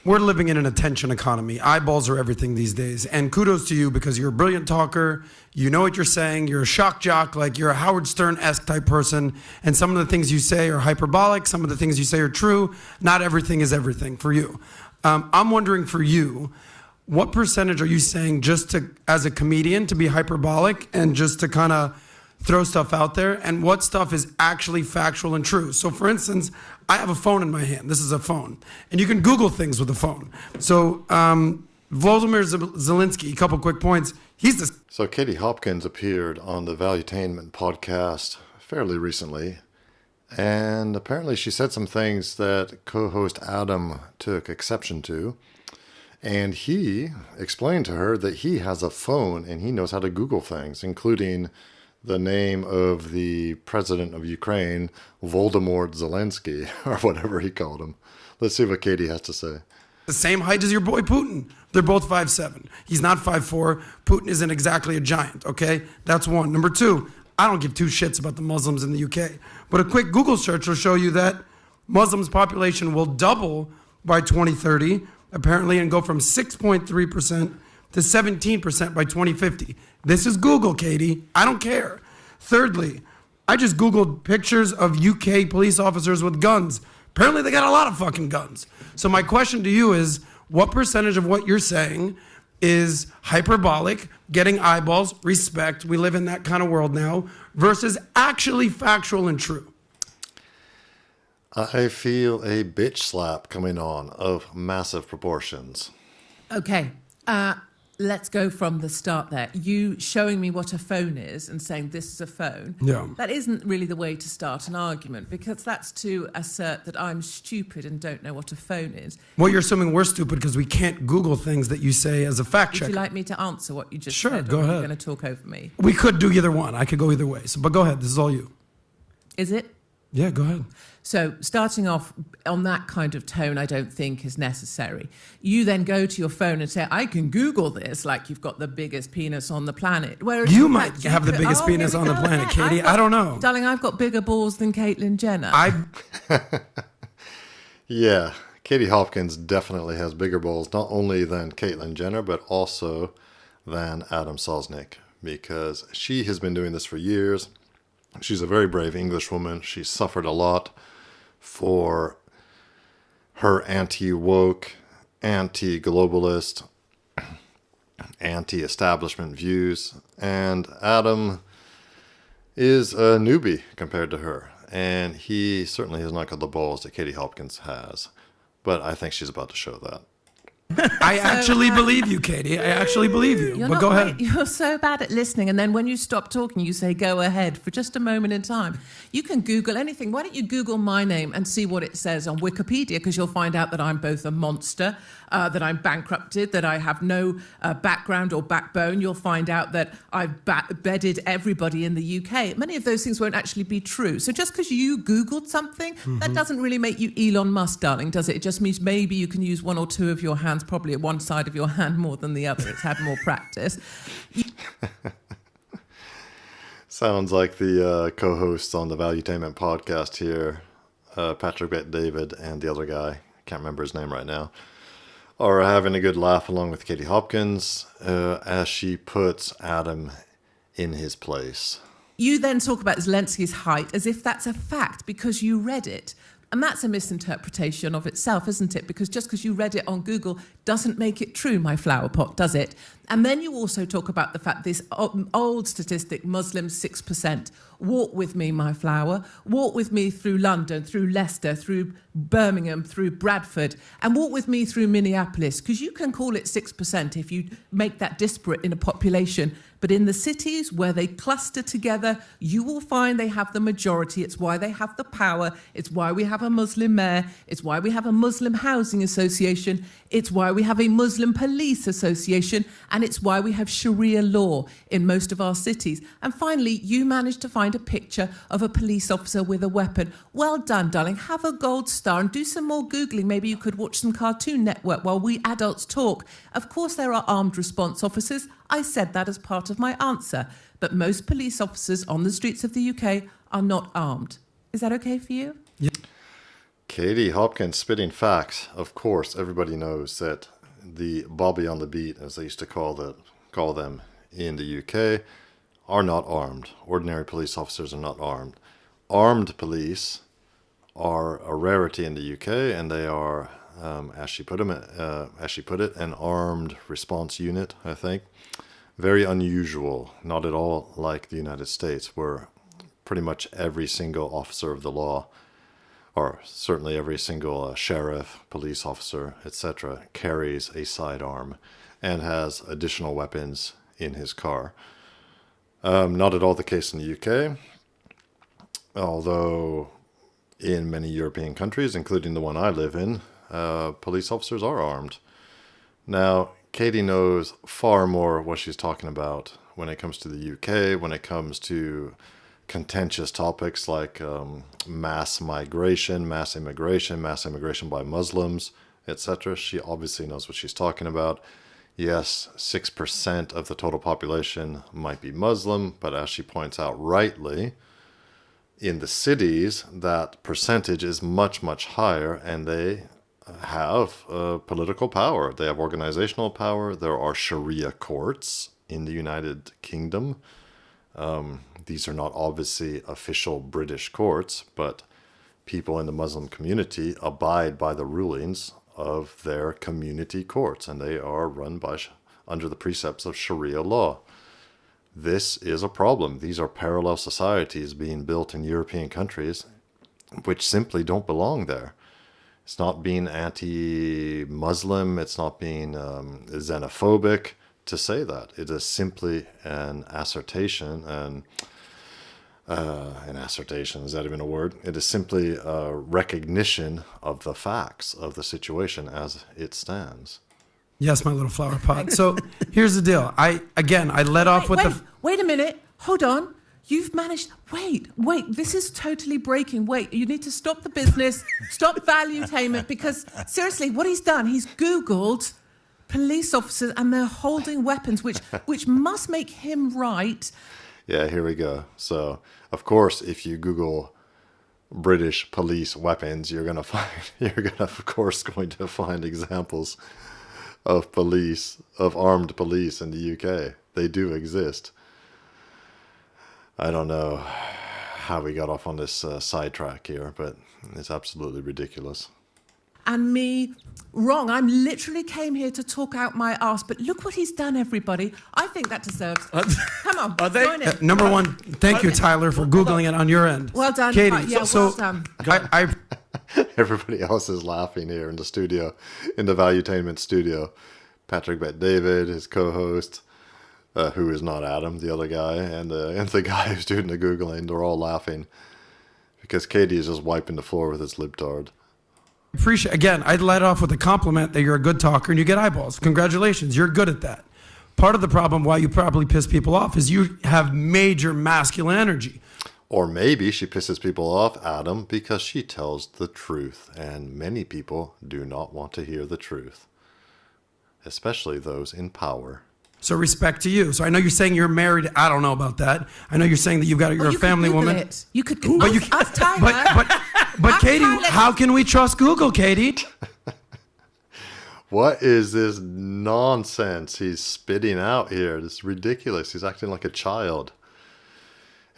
we're living in an attention economy. Eyeballs are everything these days. And kudos to you because you're a brilliant talker. You know what you're saying. You're a shock jock, like you're a Howard Stern-esque type person. And some of the things you say are hyperbolic. Some of the things you say are true. Not everything is everything for you. I'm wondering for you, what percentage are you saying just to, as a comedian, to be hyperbolic and just to kind of throw stuff out there, and what stuff is actually factual and true? So for instance, I have a phone in my hand. This is a phone. And you can Google things with a phone. So Volodymyr Zelensky, a couple quick points. So Katie Hopkins appeared on the Valuetainment podcast fairly recently. And apparently she said some things that co-host Adam took exception to. And he explained to her that he has a phone and he knows how to Google things, including the name of the president of Ukraine, Volodymyr Zelensky, or whatever he called him. Let's see what Katie has to say. The same height as your boy Putin. They're both 5'7". He's not 5'4". Putin isn't exactly a giant, okay? That's one. Number two, I don't give two shits about the Muslims in the UK. But a quick Google search will show you that Muslims' population will double by 2030, apparently, and go from 6.3% to 17% by 2050. This is Google, Katie. I don't care. Thirdly, I just Googled pictures of UK police officers with guns. Apparently they got a lot of fucking guns. So my question to you is, what percentage of what you're saying is hyperbolic, getting eyeballs, respect, we live in that kind of world now, versus actually factual and true? I feel a bitch slap coming on of massive proportions. Okay. Let's go from the start there. You showing me what a phone is and saying this is a phone. Yeah. That isn't really the way to start an argument, because that's to assert that I'm stupid and don't know what a phone is. Well, you're assuming we're stupid because we can't Google things that you say as a fact checker. Would you like me to answer what you just said? said? Sure, go ahead. Are you going to talk over me? We could do either one. I could go either way. So, but go ahead. This is all you. Is it? Yeah, go ahead. So starting off on that kind of tone, I don't think is necessary. You then go to your phone and say, I can Google this, like you've got the biggest penis on the planet. Whereas you might have the biggest penis on the planet, Katie. I don't know. Darling, I've got bigger balls than Caitlyn Jenner. Yeah, Katie Hopkins definitely has bigger balls, not only than Caitlyn Jenner, but also than Adam Sosnick, because she has been doing this for years. She's a very brave English woman. She's suffered a lot for her anti-woke, anti-globalist, anti-establishment views. And Adam is a newbie compared to her. And he certainly has not got the balls that Katie Hopkins has. But I think she's about to show that. I actually believe you, Katie. I actually believe you. But go ahead. You're so bad at listening. And then when you stop talking, you say, go ahead for just a moment in time. You can Google anything. Why don't you Google my name and see what it says on Wikipedia? Because you'll find out that I'm both a monster, that I'm bankrupted, that I have no background or backbone. You'll find out that I've bedded everybody in the UK. Many of those things won't actually be true. So just because you Googled something, that doesn't really make you Elon Musk, darling, does it? It just means maybe you can use one or two of your hands, probably at one side of your hand more than the other. It's had more practice. Sounds like the co-hosts on the Valuetainment podcast here, Patrick Bet-David and the other guy, can't remember his name right now, are having a good laugh along with Katie Hopkins as she puts Adam in his place. You then talk about Zelensky's height as if that's a fact because you read it. And that's a misinterpretation of itself, isn't it? Because just because you read it on Google doesn't make it true, my flower pot, does it? And then you also talk about the fact this old statistic, Muslims 6%. Walk with me, my flower. Walk with me through London, through Leicester, through Birmingham, through Bradford, and walk with me through Minneapolis, because you can call it 6% if you make that disparate in a population. But in the cities where they cluster together, you will find they have the majority. It's why they have the power. It's why we have a Muslim mayor. It's why we have a Muslim housing association. It's why we have a Muslim police association. And it's why we have Sharia law in most of our cities. And finally, you managed to find a picture of a police officer with a weapon. Well done, darling. Have a gold star and do some more Googling. Maybe you could watch some Cartoon Network while we adults talk. Of course, there are armed response officers. I said that as part of my answer. But most police officers on the streets of the UK are not armed. Is that okay for you? Yeah. Katie Hopkins spitting facts. Of course, everybody knows that the Bobby on the beat, as they used to call them in the UK, are not armed. Ordinary police officers are not armed. Armed police are a rarity in the UK, and they are, as she put it, an armed response unit, I think. Very unusual, not at all like the United States, where pretty much every single officer of the law, or certainly every single sheriff, police officer, etc., carries a sidearm and has additional weapons in his car. Not at all the case in the UK, although in many European countries, including the one I live in, police officers are armed. Now, Katie knows far more what she's talking about when it comes to the UK, when it comes to contentious topics like mass migration, mass immigration by Muslims, etc. She obviously knows what she's talking about. Yes, 6% of the total population might be Muslim, but as she points out rightly, in the cities, that percentage is much, much higher, and they have political power. They have organizational power. There are Sharia courts in the United Kingdom. These are not obviously official British courts, but people in the Muslim community abide by the rulings of their community courts, and they are run under the precepts of Sharia law. This is a problem. These are parallel societies being built in European countries which simply don't belong there. It's not being anti-Muslim. It's not being xenophobic to say that. It is simply an assertion, and an assertion, is that even a word? It is simply a recognition of the facts of the situation as it stands. Yes, my little flower pot. So here's the deal. I led off with Wait a minute. Hold on. You've managed. Wait. This is totally breaking. Wait, you need to stop the business, stop valuetainment, because seriously, what he's done, he's Googled police officers and they're holding weapons, which must make him right. Yeah, here we go. So, of course, if you Google British police weapons, you're going to find examples of armed police in the UK. They do exist. I don't know how we got off on this sidetrack here, but it's absolutely ridiculous. And me wrong. I literally came here to talk out my arse, but look what he's done, everybody. I think that deserves. Come on, join it. Number one, thank you, Tyler, for Googling it on your end. Well done, Katie. well done. Everybody else is laughing here in the studio, in the Valuetainment studio. Patrick Bet-David, his co-host, who is not Adam, the other guy, and the guy who's doing the Googling, they're all laughing because Katie is just wiping the floor with his libtard. Again, I'd let off with a compliment that you're a good talker and you get eyeballs. Congratulations, you're good at that. Part of the problem why you probably piss people off is you have major masculine energy. Or maybe she pisses people off, Adam, because she tells the truth, and many people do not want to hear the truth, especially those in power. So respect to you. So I know you're saying you're married. I don't know about that. I know you're saying that you're a family woman. It. You could Google it. But Katie, how can we trust Google, Katie? What is this nonsense he's spitting out here? This is ridiculous. He's acting like a child.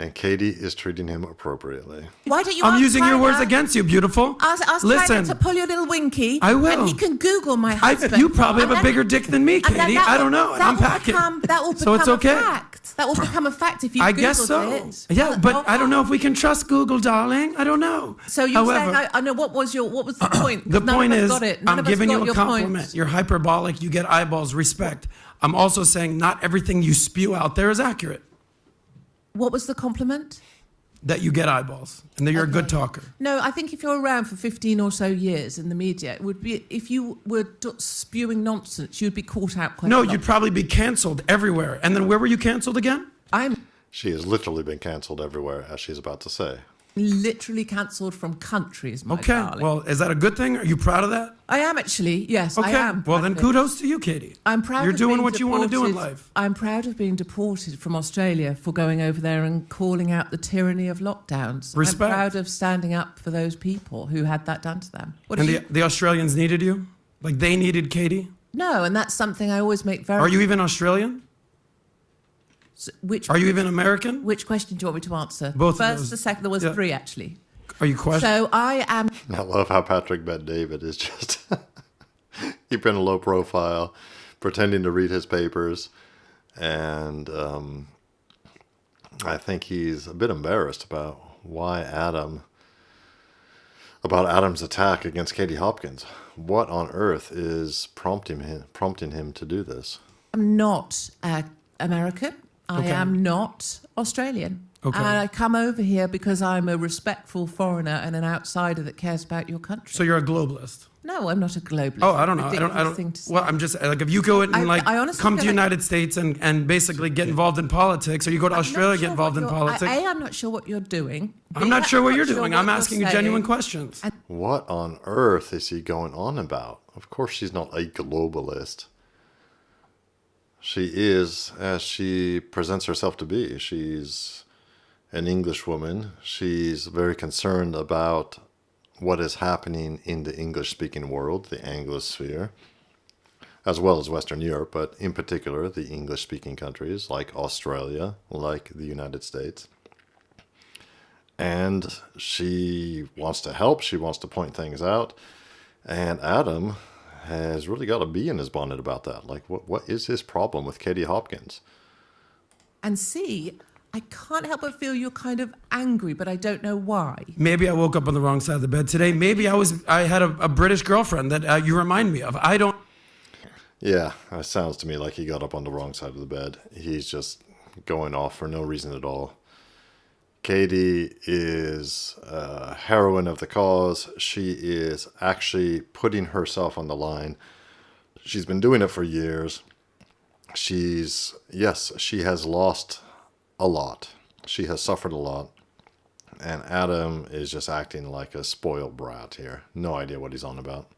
And Katie is treating him appropriately. Why don't you? I'm using your words against you, beautiful. Ask Listen, to pull your little winky. I will. And he can Google my husband. You probably have a bigger dick than me, Katie. I don't know. And I'm packing. That will become so it's okay. a fact. That will become a fact if you I Googled guess so. it. Yeah, but I don't know if we can trust Google, darling. I don't know. So you're saying, I know, what was the point? The point is, I'm giving you a compliment. Point. You're hyperbolic. You get eyeballs. Respect. I'm also saying not everything you spew out there is accurate. What was the compliment? That you get eyeballs and that you're a good talker. No, I think if you're around for 15 or so years in the media, it would be, if you were spewing nonsense, you'd be caught out quite a lot. No, you'd probably be canceled everywhere. And then where were you canceled again? She has literally been canceled everywhere, as she's about to say. Literally cancelled from countries, my Okay. darling. Well, is that a good thing? Are you proud of that? I am actually, yes, Okay. I am. Well, proud then of it. kudos to you, Katie. I'm proud You're of doing being what you want to do in deported- life. I'm proud of being deported from Australia for going over there and calling out the tyranny of lockdowns. Respect. I'm proud of standing up for those people who had that done to them. What And did the Australians needed you? Like they needed Katie? No, and that's something I always make very... Are you even Australian? Which, Are you even American? which question do you want me to answer? Both of First, those. the second, there was Yeah. 3 actually. Are you questioning? So I am... I love how Patrick Bet David is just keeping a low profile, pretending to read his papers, and I think he's a bit embarrassed about Adam's attack against Katie Hopkins. What on earth is prompting him to do this? I'm not American. I Okay. am not Australian. Okay. And I come over here because I'm a respectful foreigner and an outsider that cares about your country. So you're a globalist. No, I'm not a globalist. Oh, I don't know. I Ridiculous don't. thing to say. Well, I'm just like if you go in and I honestly come to feel like- United States and basically get involved in politics, or you go to I'm not Australia sure get involved what in you're- politics. I'm not sure what you're doing. I'm not sure what you're not doing. what I'm you're asking you saying. genuine questions. What on earth is he going on about? Of course she's not a globalist. She is, as she presents herself to be. She's an English woman. She's very concerned about what is happening in the English-speaking world, the Anglosphere, as well as Western Europe, but in particular the English-speaking countries like Australia, like the United States. And she wants to help. She wants to point things out. And Adam has really got a bee in his bonnet about that. Like, what is his problem with Katie Hopkins? And see, I can't help but feel you're kind of angry, but I don't know why. Maybe I woke up on the wrong side of the bed today. Maybe I had a British girlfriend that you remind me of. I don't. Yeah, it sounds to me like he got up on the wrong side of the bed. He's just going off for no reason at all. Katie is a heroine of the cause. She is actually putting herself on the line. She's been doing it for years. She has lost a lot. She has suffered a lot. And Adam is just acting like a spoiled brat here. No idea what he's on about.